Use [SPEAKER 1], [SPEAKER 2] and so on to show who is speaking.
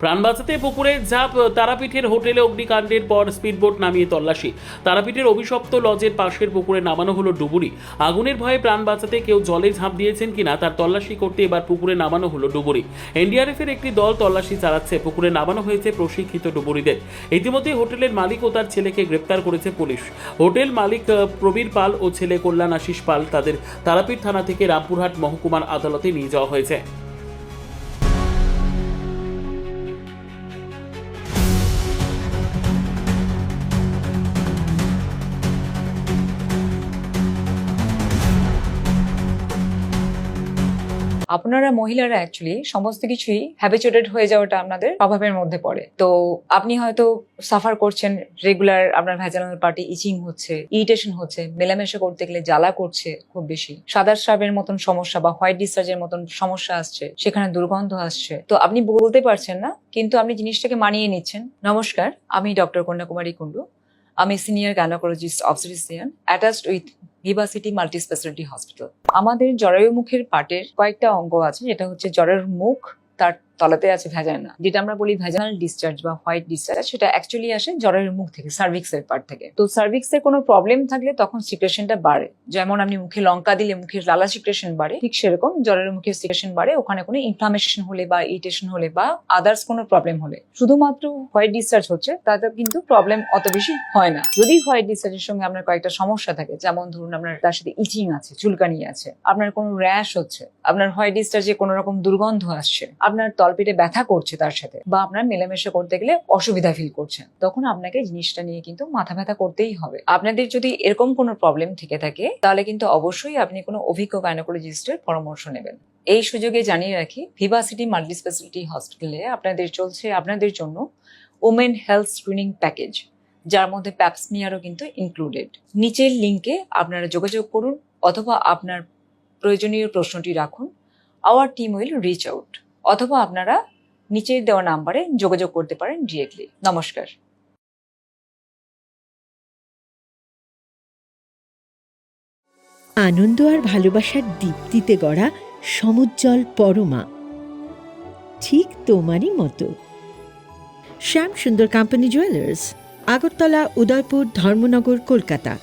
[SPEAKER 1] প্রাণ বাঁচাতে পুকুরে ঝাঁপ, তারাপীঠের হোটেলে অগ্নিকাণ্ডের পর স্পিডবোট নামিয়ে তল্লাশি। তারাপীঠের অভিশপ্ত লজের পাশের পুকুরে নামানো হলো ডুবুরি। আগুনের ভয়ে প্রাণ বাঁচাতে কেউ জলে ঝাঁপ দিয়েছেন কিনা তার তল্লাশি করতে এবার পুকুরে নামানো হলো ডুবুরি। এনডিআরএফ এর একটি দল তল্লাশি চালাচ্ছে। পুকুরে নামানো হয়েছে প্রশিক্ষিত ডুবুরিদের। ইতিমধ্যে হোটেলের মালিক ও তার ছেলেকে গ্রেপ্তার করেছে পুলিশ। হোটেল মালিক প্রবীর পাল ও ছেলে কল্যাণ আশিস পাল তাদের তারাপীঠ থানা থেকে রামপুরহাট মহকুমার আদালতে নিয়ে যাওয়া হয়েছে।
[SPEAKER 2] আপনারা মহিলারা অ্যাকচুয়ালি সমস্ত কিছুই হ্যাবিচুয়েটেড হয়ে যাওয়াটা আপনাদের স্বভাবের মধ্যে পড়ে। তো আপনি হয়তো সাফার করছেন রেগুলার, আপনার ভ্যাজানাল পার্টি ইচিং হচ্ছে, ইরিটেশন হচ্ছে, মেলামেশা করতে গেলে জ্বালা করছে খুব বেশি, সাদা স্রাবের মতন সমস্যা বা হোয়াইট ডিসচার্জের মতন সমস্যা আসছে, সেখানে দুর্গন্ধ আসছে, তো আপনি বলতে পারছেন না কিন্তু আপনি জিনিসটাকে মানিয়ে নিচ্ছেন। নমস্কার, আমি ডক্টর কন্যাকুমারী কুন্ডু। আমি senior gynaecologist obstetrician attached with Viva city multi speciality hospital. আমাদের জরায়ু মুখের পার্টের কয়েকটা অঙ্গ আছে, যেটা হচ্ছে জরায়ুর মুখ, তার তলাতে আছে ভ্যাজানা, যেটা আমরা বলি ভ্যাজানাল ডিসচার্জ বা হোয়াইট ডিসচার্জ, সেটা অ্যাকচুয়ালি আসে জরায়ুর মুখ থেকে, সার্ভিক্সের পার্ট থেকে। তো সার্ভিক্সের কোনো প্রবলেম থাকলে তখন সিক্রেশনটা বাড়ে। যেমন আপনি মুখে লঙ্কা দিলে মুখের লালা সিক্রেশন বাড়ে, ঠিক সেরকম জরায়ুর মুখের সিক্রেশন বাড়ে ওখানে কোনো ইনফ্লামেশন হলে বা ইরিটেশন হলে বা আদার্স কোনো প্রবলেম হলে। শুধুমাত্র হোয়াইট ডিসচার্জ হচ্ছে তাতে কিন্তু প্রবলেম অত বেশি হয় না। যদি হোয়াইট ডিসচার্জের সঙ্গে আপনার কয়েকটা সমস্যা থাকে, যেমন ধরুন আপনার তার সাথে ইচিং আছে, চুলকানি আছে, আপনার কোনো র্যাশ হচ্ছে, আপনার হোয়াইট ডিসচার্জে কোনো রকম দুর্গন্ধ আসছে, আপনার তলপেটে ব্যথা করছে তার সাথে, বা আপনার মেলামেশা করতে গেলে অসুবিধা ফিল করছেন, তখন আপনাকে জিনিসটা নিয়ে কিন্তু মাথা ব্যথা করতেই হবে। আপনাদের যদি এরকম কোনো প্রবলেম থেকে থাকে তাহলে কিন্তু অবশ্যই আপনি কোনো অভিজ্ঞ গাইনোকোলজিস্টের পরামর্শ নেবেন। এই সুযোগে জানিয়ে রাখি, ভিভা সিটি মাল্টি স্পেশালিটি হসপিটালে আপনাদের চলছে আপনাদের জন্য ওমেন হেলথ স্ক্রিনিং প্যাকেজ, যার মধ্যে প্যাপসমিয়ারও কিন্তু ইনক্লুডেড। নিচের লিঙ্কে আপনারা যোগাযোগ করুন অথবা আপনার প্রয়োজনীয় প্রশ্নটি রাখুন। Our team will reach out, অথবা আপনারা নিচের দেওয়া নাম্বারে যোগাযোগ করতে পারেন ডিরেক্টলি। নমস্কার।
[SPEAKER 3] আনন্দ আর ভালোবাসার দীপ্তিতে গড়া সমুজ্জ্বল পরমা, ঠিক তোমারই মতো। শ্যাম সুন্দর কোম্পানি জুয়েলার্স, আগরতলা, উদয়পুর, ধর্মনগর, কলকাতা।